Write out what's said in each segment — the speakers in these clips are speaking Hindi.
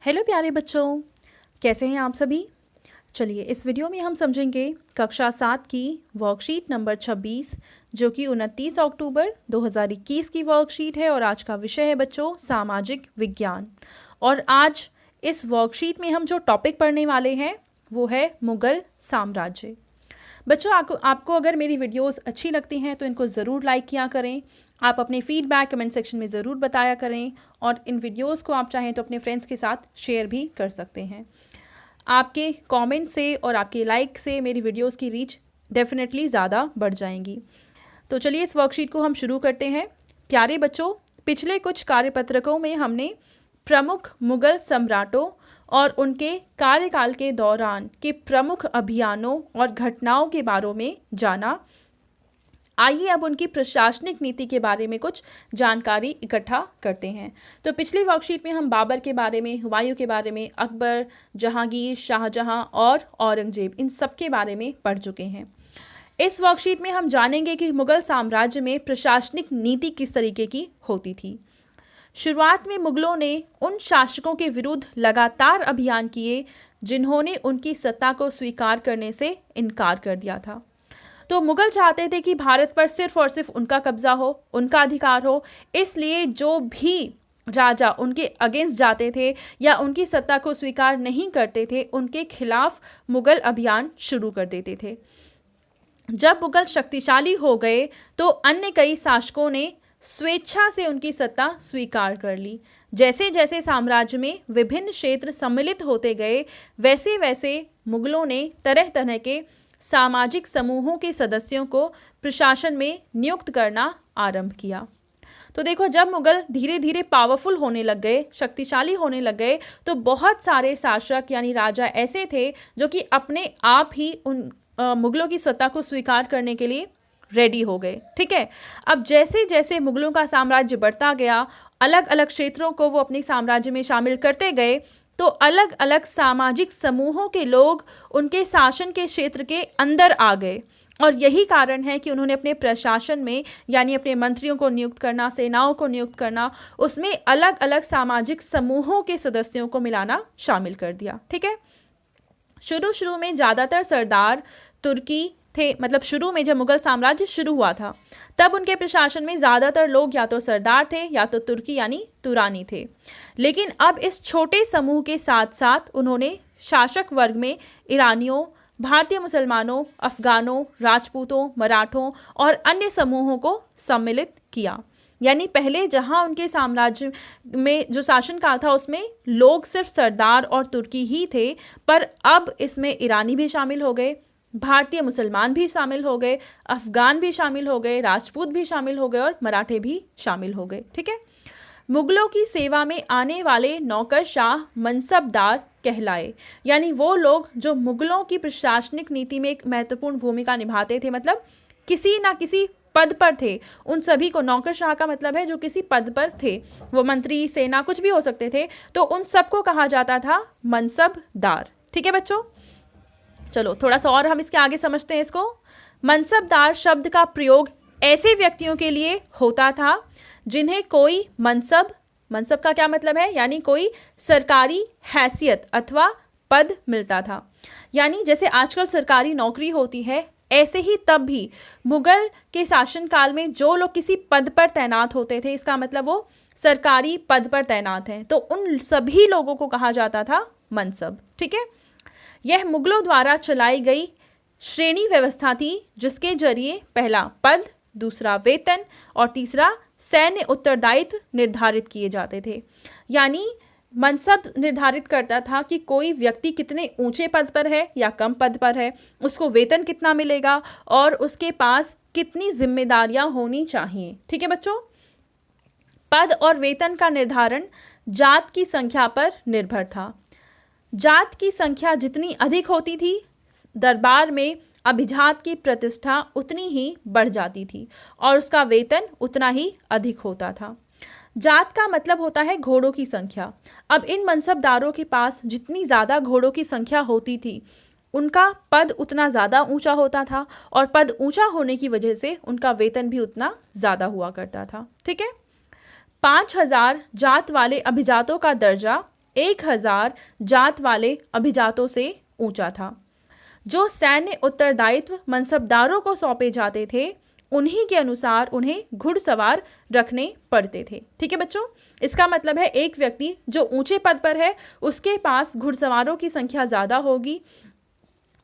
हेलो प्यारे बच्चों, कैसे हैं आप सभी। चलिए इस वीडियो में हम समझेंगे कक्षा 7 की वर्कशीट नंबर 26 जो कि 29 अक्टूबर 2021 की वर्कशीट है और आज का विषय है बच्चों सामाजिक विज्ञान। और आज इस वर्कशीट में हम जो टॉपिक पढ़ने वाले हैं वो है मुगल साम्राज्य। बच्चों आपको अगर मेरी वीडियोस अच्छी लगती हैं तो इनको ज़रूर लाइक किया करें। आप अपने फीडबैक कमेंट सेक्शन में ज़रूर बताया करें और इन वीडियोस को आप चाहें तो अपने फ्रेंड्स के साथ शेयर भी कर सकते हैं। आपके कमेंट से और आपके लाइक से मेरी वीडियोस की रीच डेफिनेटली ज़्यादा बढ़ जाएंगी। तो चलिए इस वर्कशीट को हम शुरू करते हैं। प्यारे बच्चों, पिछले कुछ कार्यपत्रकों में हमने प्रमुख मुगल सम्राटों और उनके कार्यकाल के दौरान के प्रमुख अभियानों और घटनाओं के बारे में जाना। आइए अब उनकी प्रशासनिक नीति के बारे में कुछ जानकारी इकट्ठा करते हैं। तो पिछली वर्कशीट में हम बाबर के बारे में, हुमायूं के बारे में, अकबर, जहांगीर, शाहजहां और औरंगजेब इन सब के बारे में पढ़ चुके हैं। इस वर्कशीट में हम जानेंगे कि मुगल साम्राज्य में प्रशासनिक नीति किस तरीके की होती थी। शुरुआत में मुगलों ने उन शासकों के विरुद्ध लगातार अभियान किए जिन्होंने उनकी सत्ता को स्वीकार करने से इनकार कर दिया था। तो मुगल चाहते थे कि भारत पर सिर्फ और सिर्फ उनका कब्जा हो, उनका अधिकार हो। इसलिए जो भी राजा उनके अगेंस्ट जाते थे या उनकी सत्ता को स्वीकार नहीं करते थे, उनके खिलाफ मुगल अभियान शुरू कर देते थे। जब मुगल शक्तिशाली हो गए तो अन्य कई शासकों ने स्वेच्छा से उनकी सत्ता स्वीकार कर ली। जैसे जैसे साम्राज्य में विभिन्न क्षेत्र सम्मिलित होते गए वैसे वैसे मुगलों ने तरह तरह के सामाजिक समूहों के सदस्यों को प्रशासन में नियुक्त करना आरंभ किया। तो देखो, जब मुगल धीरे धीरे पावरफुल होने लग गए, शक्तिशाली होने लग गए, तो बहुत सारे शासक यानी राजा ऐसे थे जो कि अपने आप ही उन मुगलों की सत्ता को स्वीकार करने के लिए रेडी हो गए। ठीक है, अब जैसे जैसे मुगलों का साम्राज्य बढ़ता गया, अलग अलग क्षेत्रों को वो अपने साम्राज्य में शामिल करते गए, तो अलग अलग सामाजिक समूहों के लोग उनके शासन के क्षेत्र के अंदर आ गए। और यही कारण है कि उन्होंने अपने प्रशासन में यानी अपने मंत्रियों को नियुक्त करना, सेनाओं को नियुक्त करना, उसमें अलग अलग सामाजिक समूहों के सदस्यों को मिलाना शामिल कर दिया। ठीक है, शुरू में ज़्यादातर सरदार तुर्की थे। मतलब शुरू में जब मुगल साम्राज्य शुरू हुआ था तब उनके प्रशासन में ज़्यादातर लोग या तो सरदार थे या तो तुर्की यानी तुरानी थे। लेकिन अब इस छोटे समूह के साथ साथ उन्होंने शासक वर्ग में ईरानियों, भारतीय मुसलमानों, अफगानों, राजपूतों, मराठों और अन्य समूहों को सम्मिलित किया। यानी पहले जहां उनके साम्राज्य में जो शासनकाल था उसमें लोग सिर्फ सरदार और तुर्की ही थे, पर अब इसमें ईरानी भी शामिल हो गए, भारतीय मुसलमान भी शामिल हो गए, अफगान भी शामिल हो गए, राजपूत भी शामिल हो गए और मराठे भी शामिल हो गए। ठीक है, मुगलों की सेवा में आने वाले नौकरशाह मनसबदार कहलाए। यानी वो लोग जो मुगलों की प्रशासनिक नीति में एक महत्वपूर्ण भूमिका निभाते थे, मतलब किसी ना किसी पद पर थे, उन सभी को, नौकरशाह का मतलब है जो किसी पद पर थे, वो मंत्री, सेना कुछ भी हो सकते थे, तो उन सबको कहा जाता था मनसबदार। ठीक है बच्चों, चलो थोड़ा सा और हम इसके आगे समझते हैं इसको। मनसबदार शब्द का प्रयोग ऐसे व्यक्तियों के लिए होता था जिन्हें कोई मनसब का क्या मतलब है, यानी कोई सरकारी हैसियत अथवा पद मिलता था। यानी जैसे आजकल सरकारी नौकरी होती है, ऐसे ही तब भी मुगल के शासनकाल में जो लोग किसी पद पर तैनात होते थे, इसका मतलब वो सरकारी पद पर तैनात हैं, तो उन सभी लोगों को कहा जाता था मनसब। ठीक है, यह मुगलों द्वारा चलाई गई श्रेणी व्यवस्था थी जिसके जरिए पहला पद, दूसरा वेतन और तीसरा सैन्य उत्तरदायित्व निर्धारित किए जाते थे। यानी मनसब निर्धारित करता था कि कोई व्यक्ति कितने ऊंचे पद पर है या कम पद पर है, उसको वेतन कितना मिलेगा और उसके पास कितनी जिम्मेदारियां होनी चाहिए। ठीक है बच्चों, पद और वेतन का निर्धारण जात की संख्या पर निर्भर था। जात की संख्या जितनी अधिक होती थी, दरबार में अभिजात की प्रतिष्ठा उतनी ही बढ़ जाती थी और उसका वेतन उतना ही अधिक होता था। जात का मतलब होता है घोड़ों की संख्या। अब इन मनसबदारों के पास जितनी ज़्यादा घोड़ों की संख्या होती थी, उनका पद उतना ज़्यादा ऊंचा होता था और पद ऊंचा होने की वजह से उनका वेतन भी उतना ज़्यादा हुआ करता था। ठीक है, 5000 जात वाले अभिजातों का दर्जा 1000 जात वाले अभिजातों से ऊंचा था। जो सैन्य उत्तरदायित्व मनसबदारों को सौंपे जाते थे उन्हीं के अनुसार उन्हें घुड़सवार रखने पड़ते थे। ठीक है बच्चों, इसका मतलब है एक व्यक्ति जो ऊंचे पद पर है उसके पास घुड़सवारों की संख्या ज़्यादा होगी,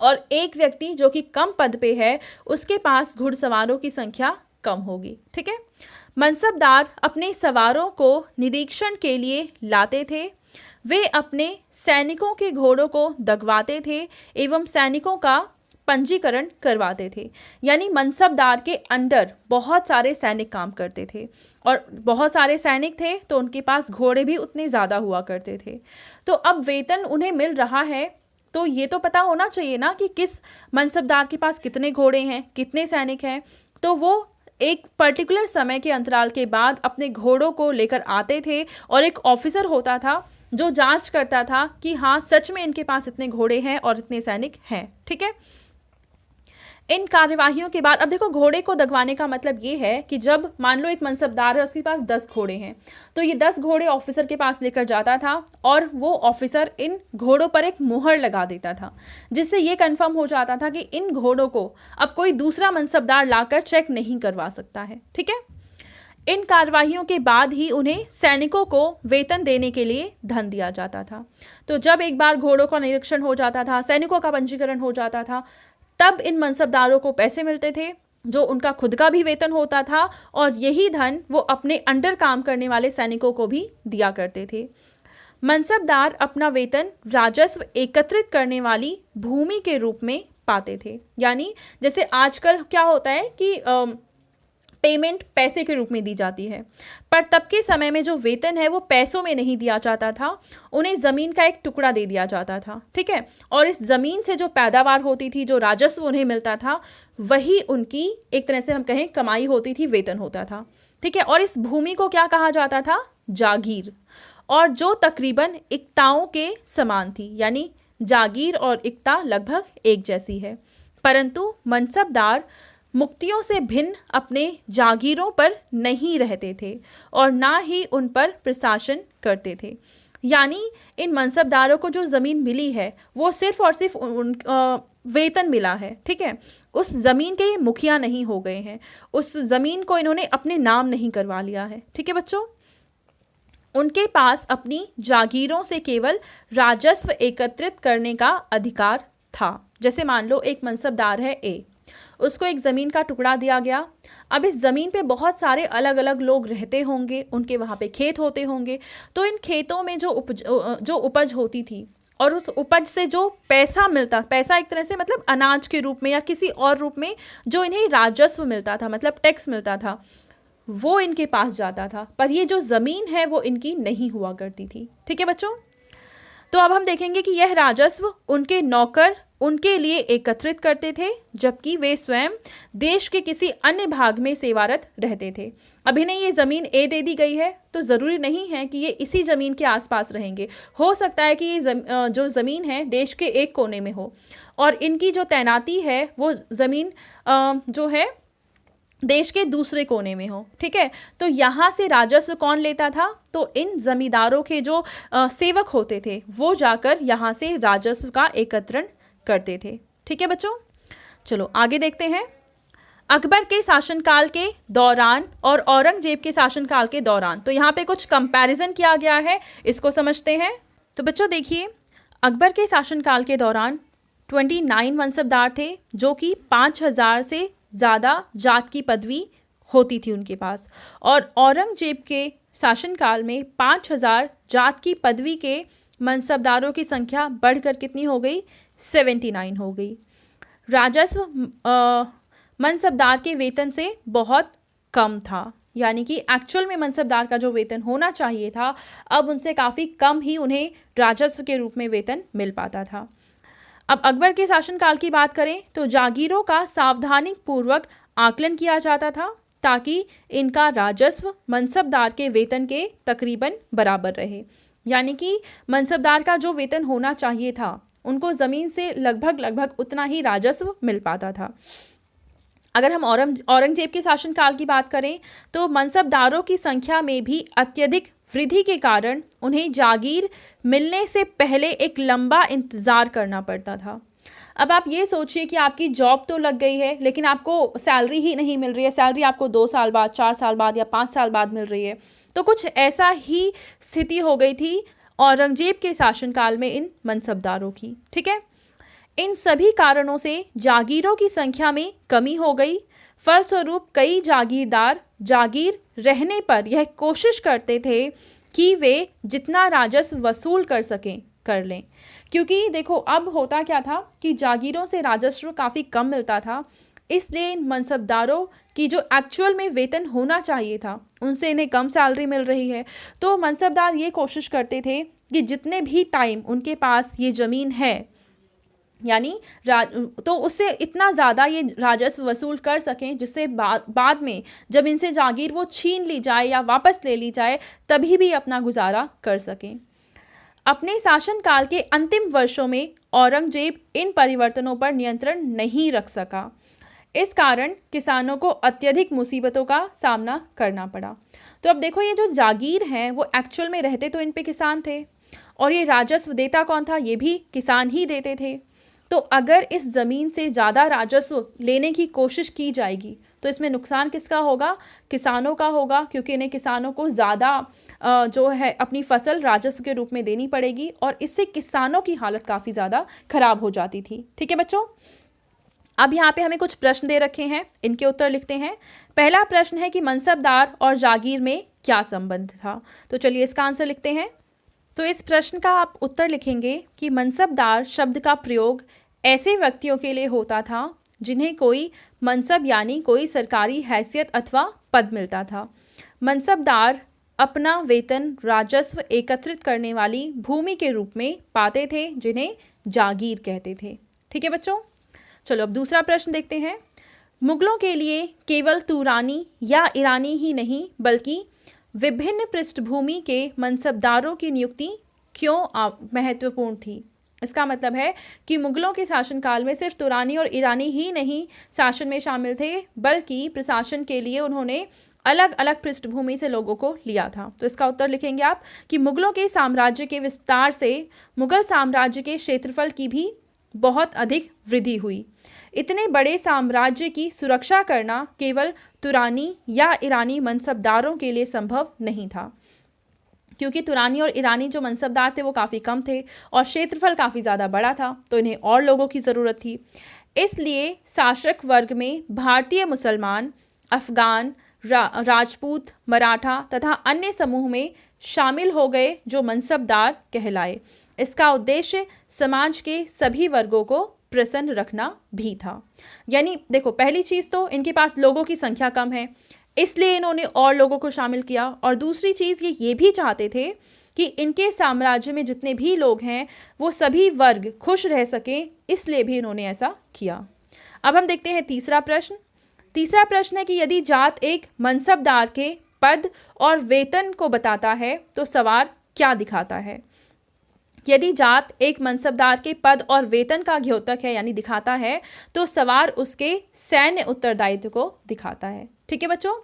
और एक व्यक्ति जो कि कम पद पे है उसके पास घुड़सवारों की संख्या कम होगी। ठीक है, मनसबदार अपने सवारों को निरीक्षण के लिए लाते थे। वे अपने सैनिकों के घोड़ों को दगवाते थे एवं सैनिकों का पंजीकरण करवाते थे। यानी मनसबदार के अंडर बहुत सारे सैनिक काम करते थे, और बहुत सारे सैनिक थे तो उनके पास घोड़े भी उतने ज़्यादा हुआ करते थे। तो अब वेतन उन्हें मिल रहा है तो ये तो पता होना चाहिए ना कि किस मनसबदार के पास कितने घोड़े हैं, कितने सैनिक हैं। तो वो एक पर्टिकुलर समय के अंतराल के बाद अपने घोड़ों को लेकर आते थे, और एक ऑफिसर होता था जो जांच करता था कि हाँ सच में इनके पास इतने घोड़े हैं और इतने सैनिक हैं। ठीक है, इन कार्यवाहियों के बाद अब देखो, घोड़े को दगवाने का मतलब ये है कि जब मान लो एक मनसबदार है उसके पास 10 घोड़े हैं, तो ये 10 घोड़े ऑफिसर के पास लेकर जाता था और वो ऑफिसर इन घोड़ों पर एक मुहर लगा देता था, जिससे ये कंफर्म हो जाता था कि इन घोड़ों को अब कोई दूसरा मनसबदार लाकर चेक नहीं करवा सकता है। ठीक है, इन कार्यवाहियों के बाद ही उन्हें सैनिकों को वेतन देने के लिए धन दिया जाता था। तो जब एक बार घोड़ों का निरीक्षण हो जाता था, सैनिकों का पंजीकरण हो जाता था, तब इन मनसबदारों को पैसे मिलते थे जो उनका खुद का भी वेतन होता था, और यही धन वो अपने अंडर काम करने वाले सैनिकों को भी दिया करते थे। मनसबदार अपना वेतन राजस्व एकत्रित करने वाली भूमि के रूप में पाते थे। यानी जैसे आजकल क्या होता है कि पेमेंट पैसे के रूप में दी जाती है, पर तब के समय में जो वेतन है वो पैसों में नहीं दिया जाता था, उन्हें ज़मीन का एक टुकड़ा दे दिया जाता था। ठीक है, और इस ज़मीन से जो पैदावार होती थी, जो राजस्व उन्हें मिलता था, वही उनकी एक तरह से हम कहें कमाई होती थी, वेतन होता था। ठीक है, और इस भूमि को क्या कहा जाता था? जागीर, और जो तकरीबन इक्ताओं के समान थी। यानी जागीर और इक्ता लगभग एक जैसी है, परंतु मनसबदार मुक्तियों से भिन्न अपने जागीरों पर नहीं रहते थे और ना ही उन पर प्रशासन करते थे। यानी इन मनसबदारों को जो ज़मीन मिली है वो सिर्फ और सिर्फ वेतन मिला है। ठीक है, उस ज़मीन के ये मुखिया नहीं हो गए हैं, उस ज़मीन को इन्होंने अपने नाम नहीं करवा लिया है। ठीक है बच्चों, उनके पास अपनी जागीरों से केवल राजस्व एकत्रित करने का अधिकार था। जैसे मान लो एक मनसबदार है ए, उसको एक ज़मीन का टुकड़ा दिया गया। अब इस ज़मीन पे बहुत सारे अलग अलग लोग रहते होंगे, उनके वहाँ पे खेत होते होंगे, तो इन खेतों में जो उपज होती थी और उस उपज से जो पैसा मिलता, पैसा एक तरह से मतलब अनाज के रूप में या किसी और रूप में जो इन्हें राजस्व मिलता था, मतलब टैक्स मिलता था, वो इनके पास जाता था। पर ये जो ज़मीन है वो इनकी नहीं हुआ करती थी। ठीक है बच्चों, तो अब हम देखेंगे कि यह राजस्व उनके नौकर उनके लिए एकत्रित करते थे, जबकि वे स्वयं देश के किसी अन्य भाग में सेवारत रहते थे। अब इन्हें ये ज़मीन ए दे दी गई है तो ज़रूरी नहीं है कि ये इसी ज़मीन के आसपास रहेंगे। हो सकता है कि ये जो ज़मीन है देश के एक कोने में हो और इनकी जो तैनाती है वो ज़मीन जो है देश के दूसरे कोने में हो। ठीक है, तो यहाँ से राजस्व कौन लेता था? तो इन जमींदारों के जो सेवक होते थे वो जाकर यहाँ से राजस्व का एकत्रण करते थे। ठीक है बच्चों, चलो आगे देखते हैं। अकबर के शासनकाल के दौरान और औरंगजेब के शासनकाल के दौरान, तो यहाँ पे कुछ कंपैरिजन किया गया है, इसको समझते हैं। तो बच्चों देखिए, अकबर के शासनकाल के दौरान 29 मनसबदार थे जो कि 5000 से ज़्यादा जात की पदवी होती थी उनके पास, और औरंगजेब के शासनकाल में 5000 जात की पदवी के मनसबदारों की संख्या बढ़कर कितनी हो गई? 79 हो गई। राजस्व मनसबदार के वेतन से बहुत कम था, यानी कि एक्चुअल में मनसबदार का जो वेतन होना चाहिए था अब उनसे काफ़ी कम ही उन्हें राजस्व के रूप में वेतन मिल पाता था। अब अकबर के शासनकाल की बात करें तो जागीरों का सावधानी पूर्वक आकलन किया जाता था ताकि इनका राजस्व मनसबदार के वेतन के तकरीबन बराबर रहे। यानी कि मनसबदार का जो वेतन होना चाहिए था उनको ज़मीन से लगभग उतना ही राजस्व मिल पाता था। अगर हम औरंगजेब के शासनकाल की बात करें तो मनसबदारों की संख्या में भी अत्यधिक वृद्धि के कारण उन्हें जागीर मिलने से पहले एक लंबा इंतज़ार करना पड़ता था। अब आप ये सोचिए कि आपकी जॉब तो लग गई है लेकिन आपको सैलरी ही नहीं मिल रही है, सैलरी आपको 2 साल बाद, 4 साल बाद या 5 साल बाद मिल रही है। तो कुछ ऐसा ही स्थिति हो गई थी औरंगजेब के शासनकाल में इन मनसबदारों की। ठीक है, इन सभी कारणों से जागीरों की संख्या में कमी हो गई। फलस्वरूप कई जागीरदार जागीर रहने पर यह कोशिश करते थे कि वे जितना राजस्व वसूल कर सकें कर लें, क्योंकि देखो अब होता क्या था कि जागीरों से राजस्व काफ़ी कम मिलता था, इसलिए इन मनसबदारों की जो एक्चुअल में वेतन होना चाहिए था उनसे इन्हें कम सैलरी मिल रही है। तो मनसबदार ये कोशिश करते थे कि जितने भी टाइम उनके पास ये ज़मीन है, यानी तो उससे इतना ज़्यादा ये राजस्व वसूल कर सकें जिससे बाद में जब इनसे जागीर वो छीन ली जाए या वापस ले ली जाए तभी भी अपना गुजारा कर सकें। अपने शासनकाल के अंतिम वर्षों में औरंगजेब इन परिवर्तनों पर नियंत्रण नहीं रख सका। इस कारण किसानों को अत्यधिक मुसीबतों का सामना करना पड़ा। तो अब देखो, ये जो जागीर हैं वो एक्चुअल में रहते तो इन पे किसान थे और ये राजस्व देता कौन था, ये भी किसान ही देते थे। तो अगर इस ज़मीन से ज़्यादा राजस्व लेने की कोशिश की जाएगी तो इसमें नुकसान किसका होगा, किसानों का होगा, क्योंकि इन्हें किसानों को ज़्यादा जो है अपनी फसल राजस्व के रूप में देनी पड़ेगी और इससे किसानों की हालत काफ़ी ज़्यादा खराब हो जाती थी। ठीक है बच्चों, अब यहाँ पे हमें कुछ प्रश्न दे रखे हैं, इनके उत्तर लिखते हैं। पहला प्रश्न है कि मनसबदार और जागीर में क्या संबंध था। तो चलिए इसका आंसर लिखते हैं। तो इस प्रश्न का आप उत्तर लिखेंगे कि मनसबदार शब्द का प्रयोग ऐसे व्यक्तियों के लिए होता था जिन्हें कोई मनसब यानी कोई सरकारी हैसियत अथवा पद मिलता था। मनसबदार अपना वेतन राजस्व एकत्रित करने वाली भूमि के रूप में पाते थे जिन्हें जागीर कहते थे। ठीक है बच्चों, चलो अब दूसरा प्रश्न देखते हैं। मुगलों के लिए केवल तुरानी या ईरानी ही नहीं बल्कि विभिन्न पृष्ठभूमि के मनसबदारों की नियुक्ति क्यों महत्वपूर्ण थी। इसका मतलब है कि मुगलों के शासनकाल में सिर्फ तुरानी और ईरानी ही नहीं शासन में शामिल थे, बल्कि प्रशासन के लिए उन्होंने अलग अलग पृष्ठभूमि से लोगों को लिया था। तो इसका उत्तर लिखेंगे आप कि मुगलों के साम्राज्य के विस्तार से मुगल साम्राज्य के क्षेत्रफल की भी बहुत अधिक वृद्धि हुई। इतने बड़े साम्राज्य की सुरक्षा करना केवल तुरानी या ईरानी मनसबदारों के लिए संभव नहीं था, क्योंकि तुरानी और ईरानी जो मनसबदार थे वो काफ़ी कम थे और क्षेत्रफल काफ़ी ज़्यादा बड़ा था, तो इन्हें और लोगों की ज़रूरत थी। इसलिए शासक वर्ग में भारतीय मुसलमान, अफगान, राजपूत, मराठा तथा अन्य समूह में शामिल हो गए जो मनसबदार कहलाए। इसका उद्देश्य समाज के सभी वर्गों को प्रसन्न रखना भी था। यानी देखो, पहली चीज़ तो इनके पास लोगों की संख्या कम है, इसलिए इन्होंने और लोगों को शामिल किया, और दूसरी चीज़ ये भी चाहते थे कि इनके साम्राज्य में जितने भी लोग हैं वो सभी वर्ग खुश रह सकें, इसलिए भी इन्होंने ऐसा किया। अब हम देखते हैं तीसरा प्रश्न। तीसरा प्रश्न है कि यदि जात एक मनसबदार के पद और वेतन को बताता है तो सवार क्या दिखाता है। यदि जात एक मनसबदार के पद और वेतन का द्योतक है यानी दिखाता है, तो सवार उसके सैन्य उत्तरदायित्व को दिखाता है। ठीक है बच्चों,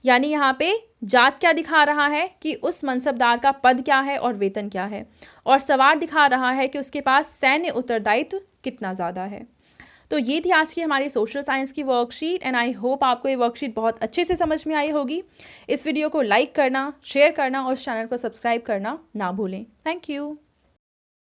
यानी यहाँ पे जात क्या दिखा रहा है कि उस मनसबदार का पद क्या है और वेतन क्या है, और सवार दिखा रहा है कि उसके पास सैन्य उत्तरदायित्व कितना ज़्यादा है। तो ये थी आज की हमारी सोशल साइंस की वर्कशीट, एंड आई होप आपको ये वर्कशीट बहुत अच्छे से समझ में आई होगी। इस वीडियो को लाइक करना, शेयर करना और इस चैनल को सब्सक्राइब करना ना भूलें। Thank you.